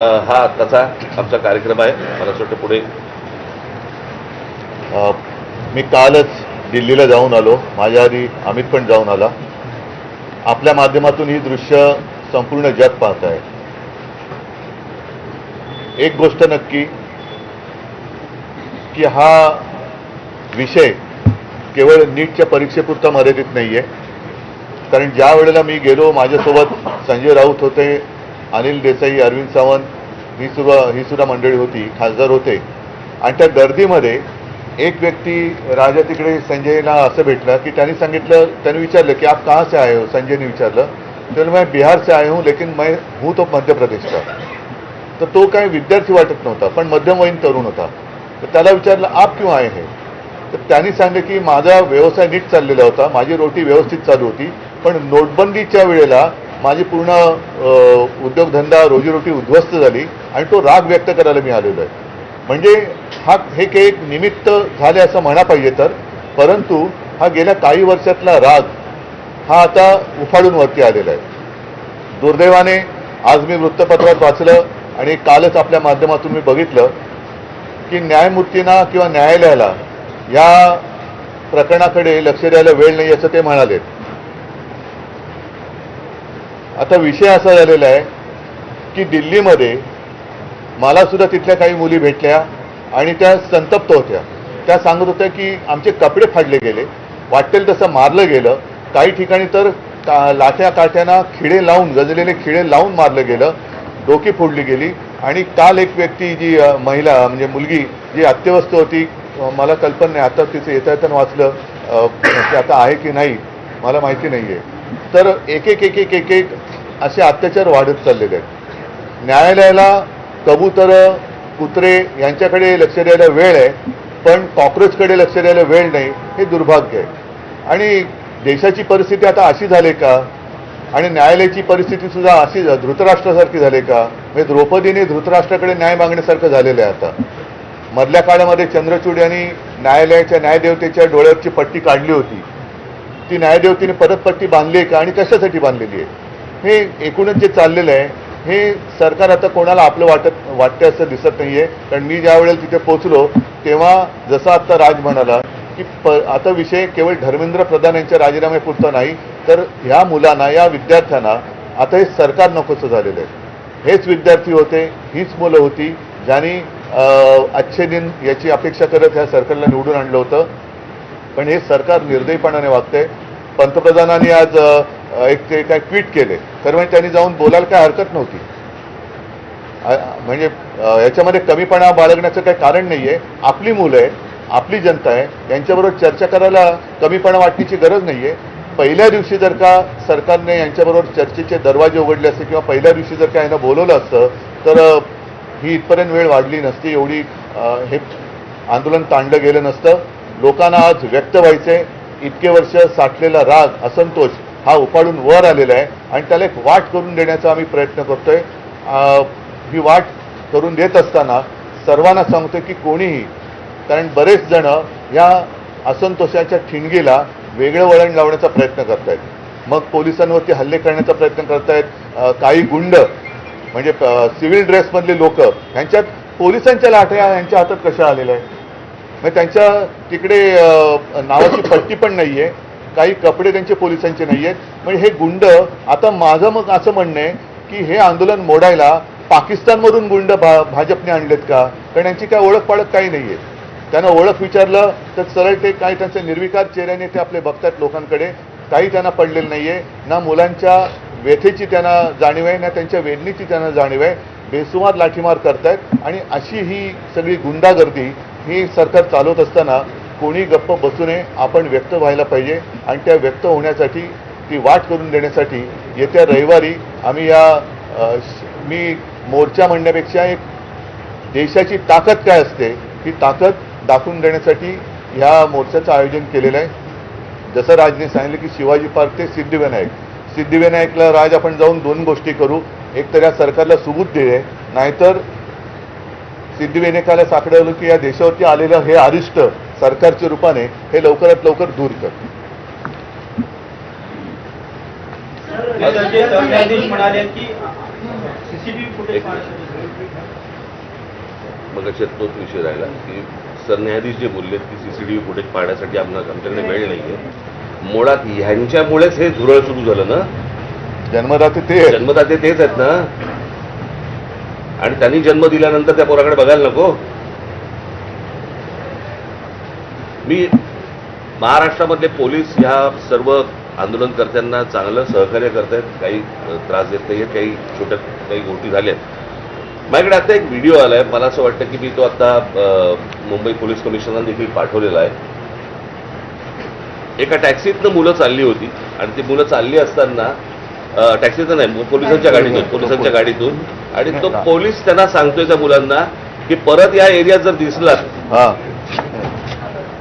हा आत्ताचा आमचा कार्यक्रम आहे. मला असं वाटतं पुढे मी कालच दिल्लीला जाऊन आलो. माझ्या आधी अमित पण जाऊन आला. आपल्या माध्यमातून ही दृश्य संपूर्ण जग पाहत आहे. एक गोष्ट नक्की की हा विषय केवळ नीटच्या परीक्षेपुरता मर्यादित नाही आहे. कारण ज्या वेळेला मी गेलो, माझ्यासोबत संजय राऊत होते, अनिल देसाई, अरविंद सावंत ही सुद्धा मंडळी होती, खासदार होते. आणि त्या गर्दीमध्ये एक व्यक्ती राजा तिकडे संजयला असं भेटला की त्यांनी विचारलं की आप कहाँ से आए हो. संजयने विचारलं. तर मैं बिहार से आया हूँ लेकिन मैं हूँ तो मध्य प्रदेश का. तर तो काय विद्यार्थी वाटत नव्हता, पण मध्यमवयीन तरुण होता. तर त्याला विचारलं आप क्यों आए हैं. तर त्यांनी सांगितलं की माझा व्यवसाय नीट चाललेला होता, माझी रोटी व्यवस्थित चालू होती, पण नोटबंदीच्या वेळेला माझी पूर्ण उद्योगधंदा, रोजीरोटी उद्ध्वस्त झाली आणि तो राग व्यक्त करायला मी आलेलो आहे. म्हणजे हे काही एक निमित्त झाले असं म्हणा पाहिजे तर, परंतु हा गेल्या काही वर्षातला राग हा आता उफाळून वरती आलेला आहे. दुर्दैवाने आज मी वृत्तपत्रात वाचलं आणि कालच आपल्या माध्यमातून मी बघितलं की न्यायमूर्तींना किंवा न्यायालयाला या प्रकरणाकडे लक्ष द्यायला वेळ नाही असं ते म्हणाले. आता विषय असा झालेला आहे की दिल्लीमध्ये मला सुद्धा तिथल्या काही मुली भेटल्या आणि त्या संतप्त होत्या. त्या सांगत होत्या की आमचे कपडे फाडले गेले, वाटेल तसं मारलं गेलं, काही ठिकाणी तर लाट्या काट्यांना खिळे लावून, गजलेले खिळे लावून मारलं गेलं, डोकी फोडली गेली. आणि काल एक व्यक्ती, जी महिला म्हणजे मुलगी जी अत्यवस्थ होती, मला कल्पना नाही, आता तिचं येता येताना वाचलं की आता आहे की नाही मला माहिती नाही आहे. तर एक एक असे अत्याचार वाढत चाललेले आहेत. न्यायालयाला कबूतर, कुत्रे यांच्याकडे लक्ष द्यायला वेळ आहे, पण कॉक्रोचकडे लक्ष द्यायला वेळ नाही. हे दुर्भाग्य आहे. आणि देशाची परिस्थिती आता अशी झाली का, आणि न्यायालयाची परिस्थिती सुद्धा अशी धृतराष्ट्रासारखी झाली का. म्हणजे द्रौपदीने धृतराष्ट्राकडे न्याय मागण्यासारखं झालेलं आहे. आता मधल्या काळामध्ये चंद्रचूड यांनी न्यायालयाच्या न्यायदेवतेच्या डोळ्यावरची पट्टी काढली होती. ती न्यायदेवतेने परत पट्टी बांधली आहे का आणि कशासाठी बांधलेली आहे. हे एकूणच जे चाललेलं आहे, हे सरकार आता कोणाला आपलं वाटतं असं दिसत नाही आहे. कारण मी ज्या वेळेला तिथे पोहोचलो तेव्हा जसं आत्ता राज म्हणाला की आता विषय केवळ धर्मेंद्र प्रधान यांच्या राजीनाम्यापुरता नाही, तर ह्या मुलांना, या विद्यार्थ्यांना आता हे सरकार नकोसं झालेलं आहे. हेच विद्यार्थी होते, हीच मुलं होती ज्यांनी अच्छे दिन याची अपेक्षा करत ह्या सरकारला निवडून आणलं होतं. पण हे सरकार निर्दयीपणाने वागतंय. पंतप्रधानांनी आज ते काय ट्विट केले, खरं म्हणजे त्यांनी जाऊन बोलायला काय हरकत नव्हती. म्हणजे याच्यामध्ये कमीपणा बाळगण्याचं काही कारण नाही आहे. आपली मुलं आहेत, आपली जनता आहे, यांच्याबरोबर चर्चा करायला कमीपणा वाटण्याची गरज नाही आहे. पहिल्या दिवशी जर का सरकारने यांच्याबरोबर चर्चेचे दरवाजे उघडले असते किंवा पहिल्या दिवशी जर का यांना बोलवलं असतं तर ही इथपर्यंत वेळ वाढली नसती, एवढी हे आंदोलन ताणलं गेलं नसतं. लोकांना आज व्यक्त व्हायचे, इतके वर्ष साठलेला राग, असंतोष हा उफाळून वर आलेला आहे आणि त्याला एक वाट करून देण्याचा आम्ही प्रयत्न करतोय. ही वाट करून देत असताना सर्वांना सांगतोय की कोणीही, कारण बरेच जण या असंतोषाच्या ठिणगीला वेगळं वळण लावण्याचा प्रयत्न करतायत. मग पोलिसांवरती हल्ले करण्याचा प्रयत्न करतायत. काही गुंड म्हणजे सिव्हिल ड्रेसमधले लोक, ह्यांच्यात पोलिसांच्या लाठ्या यांच्या हातात कशा आलेल्या आहे. मग त्यांच्या तिकडे नावाची पट्टी पण नाही आहे, काही कपडे त्यांचे पोलिसांचे नाही आहेत. म्हणजे हे गुंड, आता माझं मग असं म्हणणं आहे की हे आंदोलन मोडायला पाकिस्तानमधून गुंड भाजपने आणलेत का. कारण यांची काय ओळख पाळख काही नाही आहे. त्यांना ओळख विचारलं तर सरळ ते काही त्यांच्या निर्विकार चेहऱ्याने ते आपले बघतात लोकांकडे. काही त्यांना पडलेलं नाही आहे. ना मुलांच्या व्यथेची त्यांना जाणीव आहे, ना त्यांच्या वेदनेची त्यांना जाणीव आहे. बेसुमार लाठीमार करतायत. आणि अशी ही सगळी गुंडागर्दी ही सरकार चालवत असताना कोणी गप्प बसू नये. आपण व्यक्त व्हायला पाहिजे आणि त्या व्यक्त होण्यासाठी, ती वाट करून देण्यासाठी येत्या रविवारी आम्ही मी मोर्चा म्हणण्यापेक्षा एक देशाची ताकद काय असते ही ताकद दाखवून देण्यासाठी ह्या मोर्चाचं आयोजन केलेलं आहे. जसं राजने सांगितलं की शिवाजी पार्क ते सिद्धिविनायकला राज आपण जाऊन दोन गोष्टी करू. एक तर या सरकारला सुबूत दिले, नाहीतर सिद्धिविनायकाला साकडवलं की या देशावरती आलेलं हे अरिष्ट सरकारच्या रूपाने हे लवकरात लवकर दूर कर. सरन्यायाधीश म्हणाले की सीसीटीव्ही फुटेज मग तोच विषय राहिला की सरन्यायाधीश जे बोलले की सीसीटीव्ही फुटेज पाहण्यासाठी आमच्याकडे वेळ नाहीये. मुळात ह्यांच्यामुळेच हे झुरळ सुरू झालं ना. जन्मदाते ते जन्मदाते तेच आहेत ना. आणि त्यांनी जन्म दिल्यानंतर त्या पोराकडे बघायला नको. मी महाराष्ट्रामधले पोलीस ह्या सर्व आंदोलनकर्त्यांना चांगलं सहकार्य करतायत. काही त्रास देत नाहीये. काही छोट्या काही गोष्टी झाल्यात. माझ्याकडे आता एक व्हिडिओ आलाय. मला असं वाटतं की मी तो आता मुंबई पोलीस कमिशनरला देखील पाठवलेला आहे. एका टॅक्सीतनं मुलं चालली होती आणि ती मुलं चालली असताना टॅक्सीतनं नाही, पोलिसांच्या गाडीतून आणि तो पोलीस त्यांना सांगतोय त्या मुलांना की परत या एरियात जर दिसलात हा